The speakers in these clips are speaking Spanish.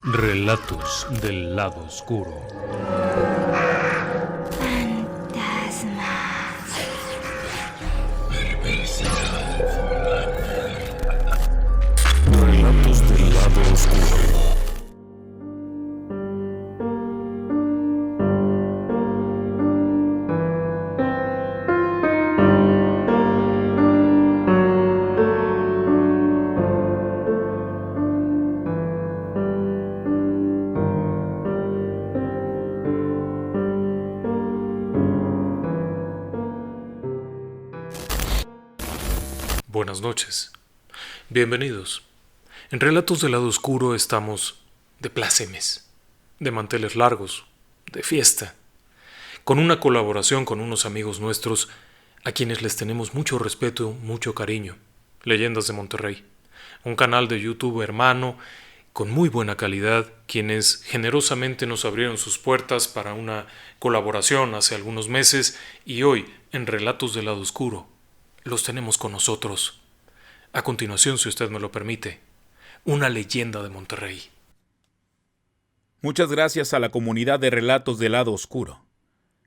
Relatos del lado oscuro. Relatos del lado oscuro. Buenas noches. Bienvenidos. En Relatos del lado oscuro estamos de plácemes, de manteles largos, de fiesta, con una colaboración con unos amigos nuestros a quienes les tenemos mucho respeto, mucho cariño. Leyendas de Monterrey, un canal de YouTube hermano con muy buena calidad, quienes generosamente nos abrieron sus puertas para una colaboración hace algunos meses y hoy en Relatos del lado oscuro los tenemos con nosotros. A continuación, si usted me lo permite, una leyenda de Monterrey. Muchas gracias a la comunidad de Relatos del Lado Oscuro.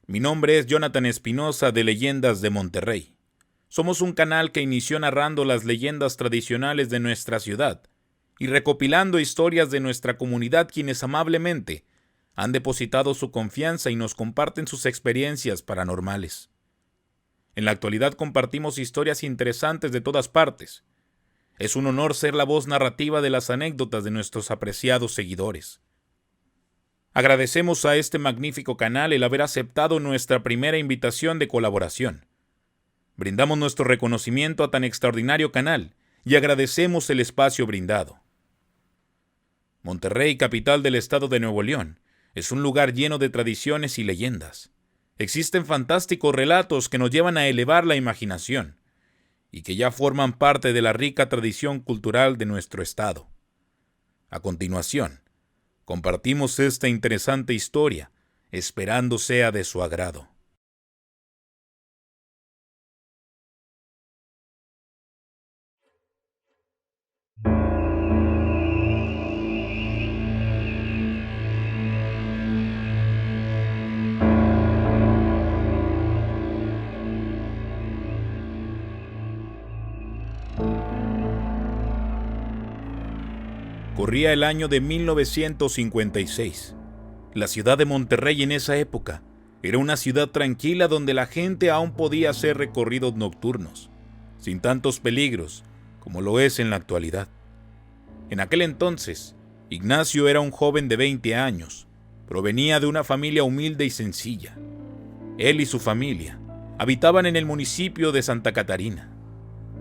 Mi nombre es Jonathan Espinosa de Leyendas de Monterrey. Somos un canal que inició narrando las leyendas tradicionales de nuestra ciudad y recopilando historias de nuestra comunidad, quienes amablemente han depositado su confianza y nos comparten sus experiencias paranormales. En la actualidad compartimos historias interesantes de todas partes. Es un honor ser la voz narrativa de las anécdotas de nuestros apreciados seguidores. Agradecemos a este magnífico canal el haber aceptado nuestra primera invitación de colaboración. Brindamos nuestro reconocimiento a tan extraordinario canal y agradecemos el espacio brindado. Monterrey, capital del estado de Nuevo León, es un lugar lleno de tradiciones y leyendas. Existen fantásticos relatos que nos llevan a elevar la imaginación y que ya forman parte de la rica tradición cultural de nuestro estado. A continuación, compartimos esta interesante historia, esperando sea de su agrado. Corría el año de 1956. La ciudad de Monterrey en esa época era una ciudad tranquila donde la gente aún podía hacer recorridos nocturnos, sin tantos peligros como lo es en la actualidad. En aquel entonces, Ignacio era un joven de 20 años. Provenía de una familia humilde y sencilla. Él y su familia habitaban en el municipio de Santa Catarina.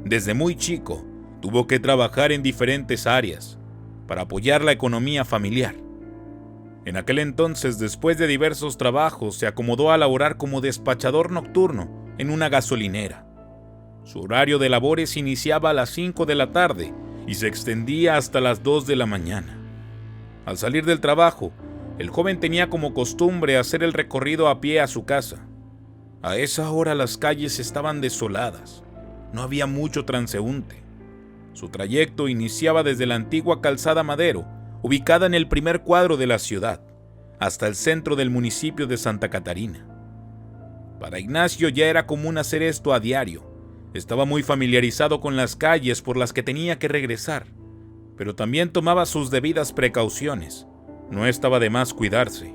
Desde muy chico, tuvo que trabajar en diferentes áreas para apoyar la economía familiar. En aquel entonces, después de diversos trabajos, se acomodó a laborar como despachador nocturno en una gasolinera. Su horario de labores iniciaba a las 5 de la tarde y se extendía hasta las 2 de la mañana. Al salir del trabajo, el joven tenía como costumbre hacer el recorrido a pie a su casa. A esa hora las calles estaban desoladas, no había mucho transeúnte. Su trayecto iniciaba desde la antigua calzada Madero, ubicada en el primer cuadro de la ciudad, hasta el centro del municipio de Santa Catarina. Para Ignacio ya era común hacer esto a diario. Estaba muy familiarizado con las calles por las que tenía que regresar, pero también tomaba sus debidas precauciones. No estaba de más cuidarse.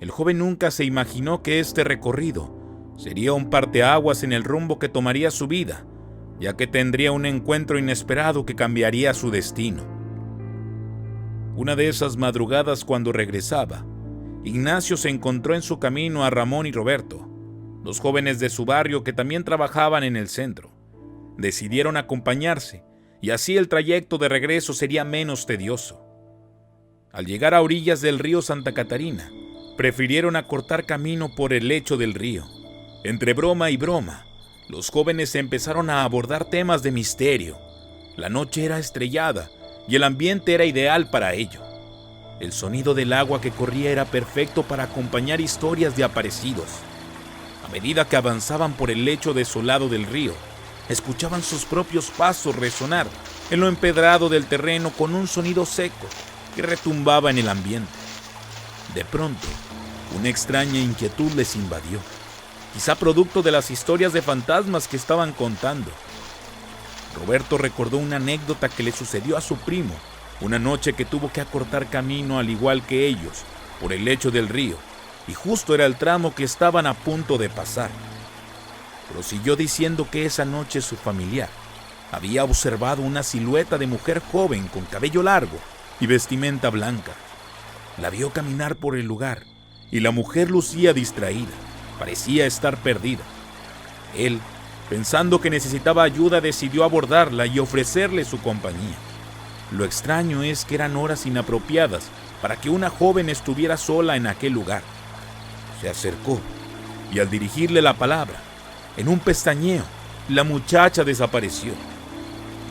El joven nunca se imaginó que este recorrido sería un parteaguas en el rumbo que tomaría su vida, ya que tendría un encuentro inesperado que cambiaría su destino. Una de esas madrugadas, cuando regresaba, Ignacio se encontró en su camino a Ramón y Roberto, dos jóvenes de su barrio que también trabajaban en el centro. Decidieron acompañarse, y así el trayecto de regreso sería menos tedioso. Al llegar a orillas del río Santa Catarina, prefirieron acortar camino por el lecho del río. Entre broma y broma, los jóvenes empezaron a abordar temas de misterio. La noche era estrellada y el ambiente era ideal para ello. El sonido del agua que corría era perfecto para acompañar historias de aparecidos. A medida que avanzaban por el lecho desolado del río, escuchaban sus propios pasos resonar en lo empedrado del terreno con un sonido seco, que retumbaba en el ambiente. De pronto, una extraña inquietud les invadió, quizá producto de las historias de fantasmas que estaban contando. Roberto recordó una anécdota que le sucedió a su primo, una noche que tuvo que acortar camino al igual que ellos, por el lecho del río, y justo era el tramo que estaban a punto de pasar. Prosiguió diciendo que esa noche su familiar había observado una silueta de mujer joven con cabello largo y vestimenta blanca. La vio caminar por el lugar y la mujer lucía distraída, parecía estar perdida. Él, pensando que necesitaba ayuda, decidió abordarla y ofrecerle su compañía. Lo extraño es que eran horas inapropiadas para que una joven estuviera sola en aquel lugar. Se acercó y al dirigirle la palabra, en un pestañeo, la muchacha desapareció.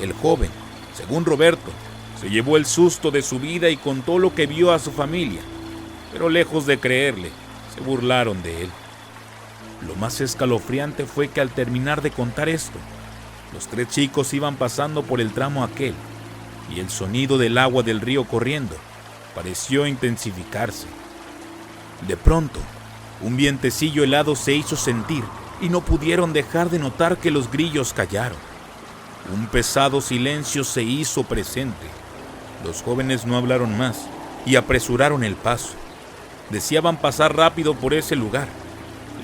El joven, según Roberto, se llevó el susto de su vida y contó lo que vio a su familia, pero lejos de creerle, se burlaron de él. Lo más escalofriante fue que al terminar de contar esto, los 3 chicos iban pasando por el tramo aquel, y el sonido del agua del río corriendo pareció intensificarse. De pronto, un vientecillo helado se hizo sentir y no pudieron dejar de notar que los grillos callaron. Un pesado silencio se hizo presente. Los jóvenes no hablaron más y apresuraron el paso. Deseaban pasar rápido por ese lugar.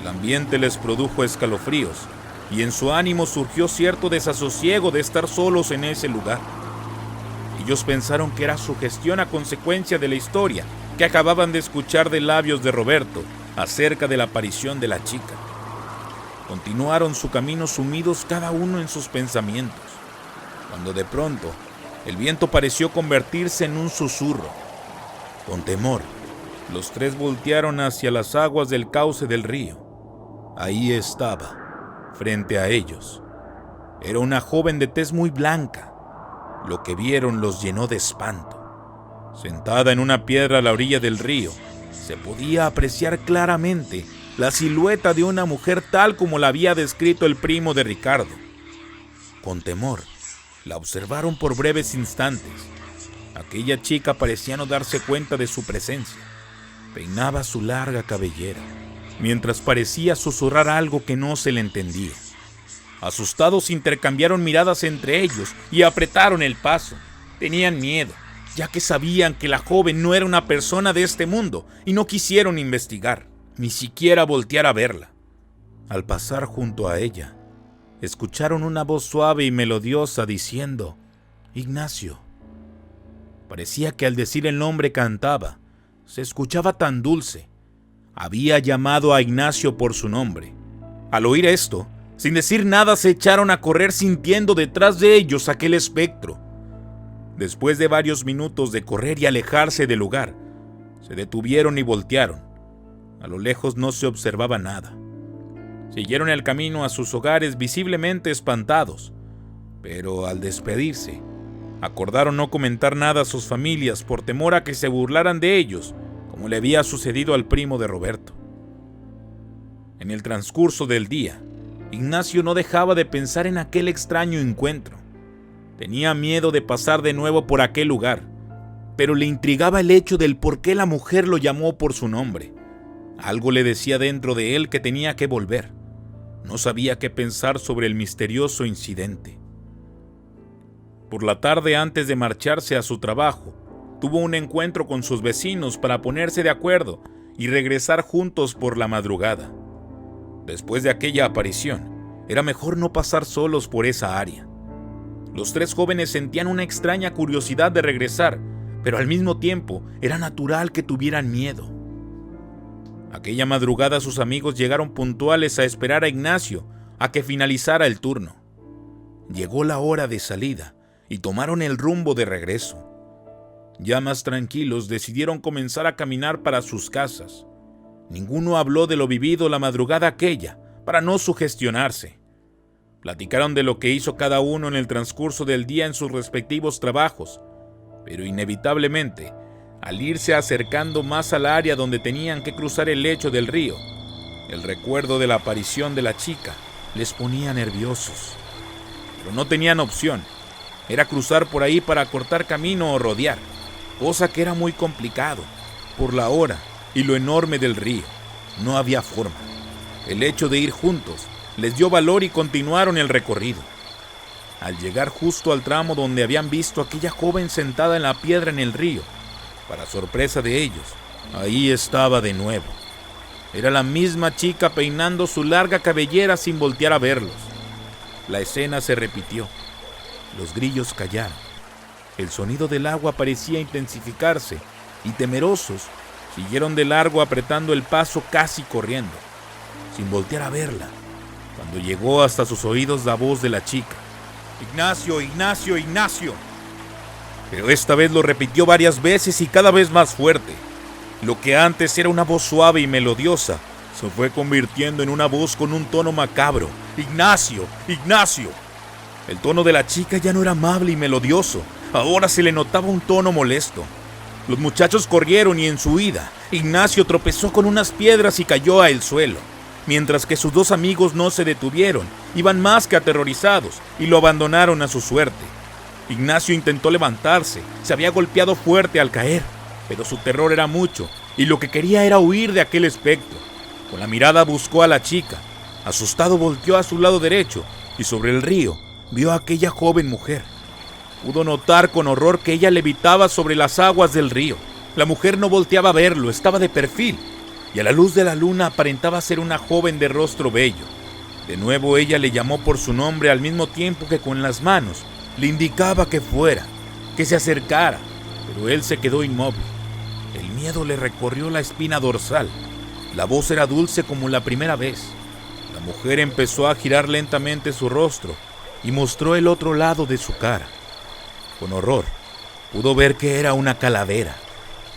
El ambiente les produjo escalofríos y en su ánimo surgió cierto desasosiego de estar solos en ese lugar. Ellos pensaron que era sugestión a consecuencia de la historia que acababan de escuchar de labios de Roberto acerca de la aparición de la chica. Continuaron su camino sumidos cada uno en sus pensamientos, cuando de pronto el viento pareció convertirse en un susurro. Con temor, los 3 voltearon hacia las aguas del cauce del río. Ahí estaba, frente a ellos. Era una joven de tez muy blanca. Lo que vieron los llenó de espanto. Sentada en una piedra a la orilla del río, se podía apreciar claramente la silueta de una mujer tal como la había descrito el primo de Ricardo. Con temor, la observaron por breves instantes. Aquella chica parecía no darse cuenta de su presencia. Peinaba su larga cabellera, mientras parecía susurrar algo que no se le entendía. Asustados intercambiaron miradas entre ellos y apretaron el paso. Tenían miedo, ya que sabían que la joven no era una persona de este mundo y no quisieron investigar, ni siquiera voltear a verla. Al pasar junto a ella, escucharon una voz suave y melodiosa diciendo: «Ignacio». Parecía que al decir el nombre cantaba. Se escuchaba tan dulce. Había llamado a Ignacio por su nombre. Al oír esto, sin decir nada, se echaron a correr sintiendo detrás de ellos aquel espectro. Después de varios minutos de correr y alejarse del lugar, se detuvieron y voltearon. A lo lejos no se observaba nada. Siguieron el camino a sus hogares visiblemente espantados, pero al despedirse, acordaron no comentar nada a sus familias por temor a que se burlaran de ellos, como le había sucedido al primo de Roberto. En el transcurso del día, Ignacio no dejaba de pensar en aquel extraño encuentro. Tenía miedo de pasar de nuevo por aquel lugar, pero le intrigaba el hecho del por qué la mujer lo llamó por su nombre. Algo le decía dentro de él que tenía que volver. No sabía qué pensar sobre el misterioso incidente. Por la tarde, antes de marcharse a su trabajo, tuvo un encuentro con sus vecinos para ponerse de acuerdo y regresar juntos por la madrugada. Después de aquella aparición, era mejor no pasar solos por esa área. Los 3 jóvenes sentían una extraña curiosidad de regresar, pero al mismo tiempo era natural que tuvieran miedo. Aquella madrugada sus amigos llegaron puntuales a esperar a Ignacio a que finalizara el turno. Llegó la hora de salida y tomaron el rumbo de regreso. Ya más tranquilos, decidieron comenzar a caminar para sus casas. Ninguno habló de lo vivido la madrugada aquella, para no sugestionarse. Platicaron de lo que hizo cada uno en el transcurso del día en sus respectivos trabajos, pero inevitablemente, al irse acercando más al área donde tenían que cruzar el lecho del río, el recuerdo de la aparición de la chica les ponía nerviosos. Pero no tenían opción. Era cruzar por ahí para cortar camino o rodear. cosa que era muy complicado por la hora y lo enorme del río. No había forma. El hecho de ir juntos les dio valor y continuaron el recorrido. Al llegar justo al tramo donde habían visto a aquella joven sentada en la piedra en el río, para sorpresa de ellos, ahí estaba de nuevo. Era la misma chica peinando su larga cabellera sin voltear a verlos. La escena se repitió. Los grillos callaron. El sonido del agua parecía intensificarse y, temerosos, siguieron de largo apretando el paso, casi corriendo, sin voltear a verla, cuando llegó hasta sus oídos la voz de la chica. «Ignacio, Ignacio, Ignacio». Pero esta vez lo repitió varias veces y cada vez más fuerte. Lo que antes era una voz suave y melodiosa se fue convirtiendo en una voz con un tono macabro. «Ignacio, Ignacio». El tono de la chica ya no era amable y melodioso, ahora se le notaba un tono molesto. Los muchachos corrieron y en su huida, Ignacio tropezó con unas piedras y cayó al suelo, mientras que sus dos amigos no se detuvieron, iban más que aterrorizados y lo abandonaron a su suerte. Ignacio intentó levantarse, se había golpeado fuerte al caer, pero su terror era mucho y lo que quería era huir de aquel espectro. Con la mirada buscó a la chica. Asustado volteó a su lado derecho y sobre el río vio a aquella joven mujer. Pudo notar con horror que ella levitaba sobre las aguas del río. La mujer no volteaba a verlo, estaba de perfil, y a la luz de la luna aparentaba ser una joven de rostro bello. De nuevo ella le llamó por su nombre al mismo tiempo que con las manos le indicaba que fuera, que se acercara, pero él se quedó inmóvil. El miedo le recorrió la espina dorsal. La voz era dulce como la primera vez. La mujer empezó a girar lentamente su rostro y mostró el otro lado de su cara. Con horror, pudo ver que era una calavera.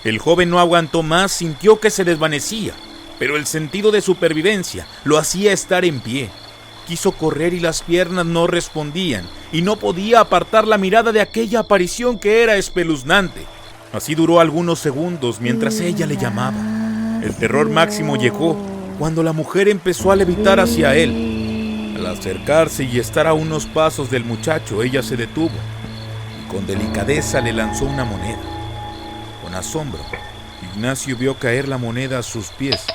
El joven no aguantó más, sintió que se desvanecía, pero el sentido de supervivencia lo hacía estar en pie. Quiso correr y las piernas no respondían, y no podía apartar la mirada de aquella aparición que era espeluznante. Así duró algunos segundos mientras ella le llamaba. El terror máximo llegó cuando la mujer empezó a levitar hacia él. Al acercarse y estar a unos pasos del muchacho, ella se detuvo. Con delicadeza le lanzó una moneda. Con asombro, Ignacio vio caer la moneda a sus pies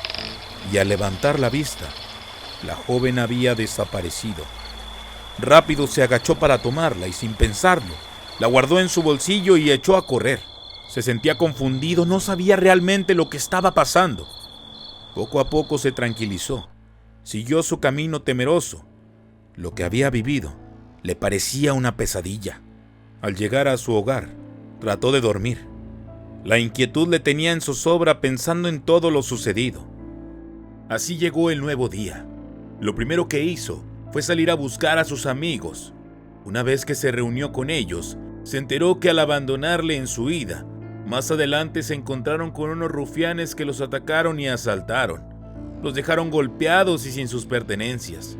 y al levantar la vista, la joven había desaparecido. Rápido se agachó para tomarla y sin pensarlo, la guardó en su bolsillo y echó a correr. Se sentía confundido, no sabía realmente lo que estaba pasando. Poco a poco se tranquilizó, siguió su camino temeroso. Lo que había vivido le parecía una pesadilla. Al llegar a su hogar, trató de dormir. La inquietud le tenía en zozobra pensando en todo lo sucedido. Así llegó el nuevo día. Lo primero que hizo fue salir a buscar a sus amigos. Una vez que se reunió con ellos, se enteró que al abandonarle en su huida, más adelante se encontraron con unos rufianes que los atacaron y asaltaron. Los dejaron golpeados y sin sus pertenencias.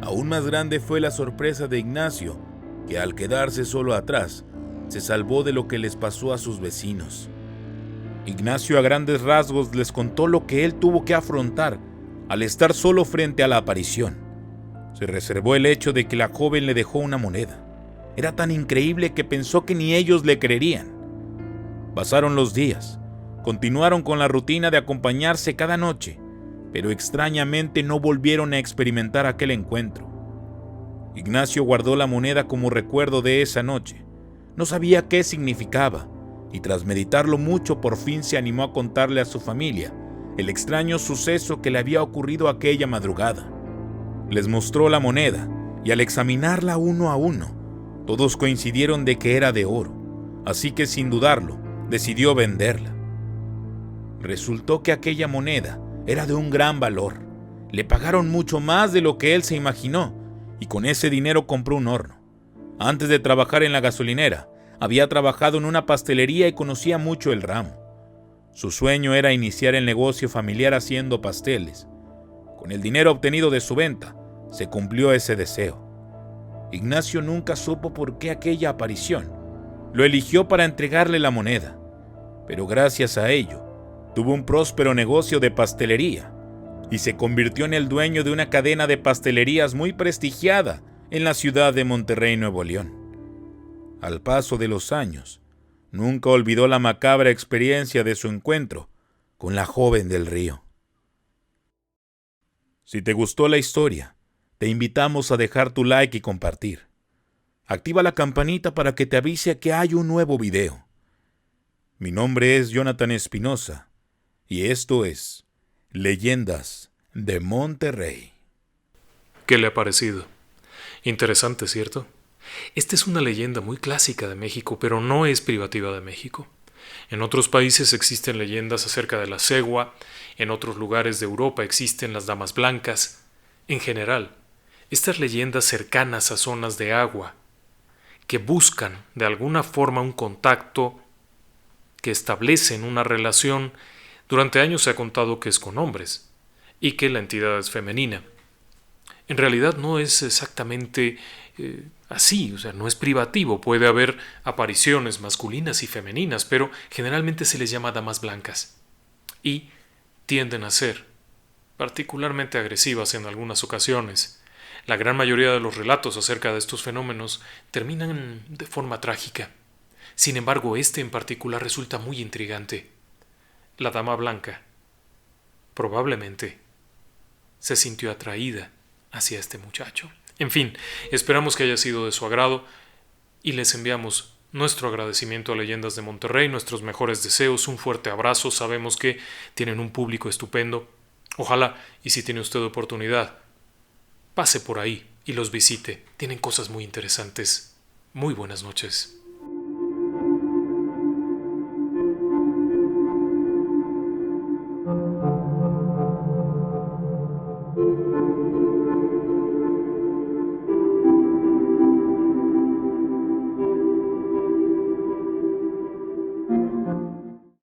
Aún más grande fue la sorpresa de Ignacio, que al quedarse solo atrás, se salvó de lo que les pasó a sus vecinos. Ignacio a grandes rasgos les contó lo que él tuvo que afrontar al estar solo frente a la aparición. Se reservó el hecho de que la joven le dejó una moneda. Era tan increíble que pensó que ni ellos le creerían. Pasaron los días, continuaron con la rutina de acompañarse cada noche, pero extrañamente no volvieron a experimentar aquel encuentro. Ignacio guardó la moneda como recuerdo de esa noche. No sabía qué significaba, y tras meditarlo mucho por fin se animó a contarle a su familia el extraño suceso que le había ocurrido aquella madrugada. Les mostró la moneda, y al examinarla uno a uno, todos coincidieron de que era de oro, así que sin dudarlo, decidió venderla. Resultó que aquella moneda era de un gran valor. Le pagaron mucho más de lo que él se imaginó, y con ese dinero compró un horno. Antes de trabajar en la gasolinera, había trabajado en una pastelería y conocía mucho el ramo. Su sueño era iniciar el negocio familiar haciendo pasteles. Con el dinero obtenido de su venta, se cumplió ese deseo. Ignacio nunca supo por qué aquella aparición lo eligió para entregarle la moneda, pero gracias a ello, tuvo un próspero negocio de pastelería y se convirtió en el dueño de una cadena de pastelerías muy prestigiada en la ciudad de Monterrey, Nuevo León. Al paso de los años, nunca olvidó la macabra experiencia de su encuentro con la joven del río. Si te gustó la historia, te invitamos a dejar tu like y compartir. Activa la campanita para que te avise que hay un nuevo video. Mi nombre es Jonathan Espinosa y esto es Leyendas de Monterrey. ¿Qué le ha parecido? Interesante, ¿cierto? Esta es una leyenda muy clásica de México, pero no es privativa de México. En otros países existen leyendas acerca de la cegua, en otros lugares de Europa existen las damas blancas. En general, estas leyendas cercanas a zonas de agua, que buscan de alguna forma un contacto, que establecen una relación, durante años se ha contado que es con hombres y que la entidad es femenina. En realidad no es exactamente así, o sea, no es privativo, puede haber apariciones masculinas y femeninas, pero generalmente se les llama damas blancas y tienden a ser particularmente agresivas en algunas ocasiones. La gran mayoría de los relatos acerca de estos fenómenos terminan de forma trágica. Sin embargo, este en particular resulta muy intrigante. La dama blanca probablemente se sintió atraída hacia este muchacho. En fin, esperamos que haya sido de su agrado y les enviamos nuestro agradecimiento a Leyendas de Monterrey, nuestros mejores deseos, un fuerte abrazo. Sabemos que tienen un público estupendo. Ojalá, y si tiene usted oportunidad, pase por ahí y los visite. Tienen cosas muy interesantes. Muy buenas noches.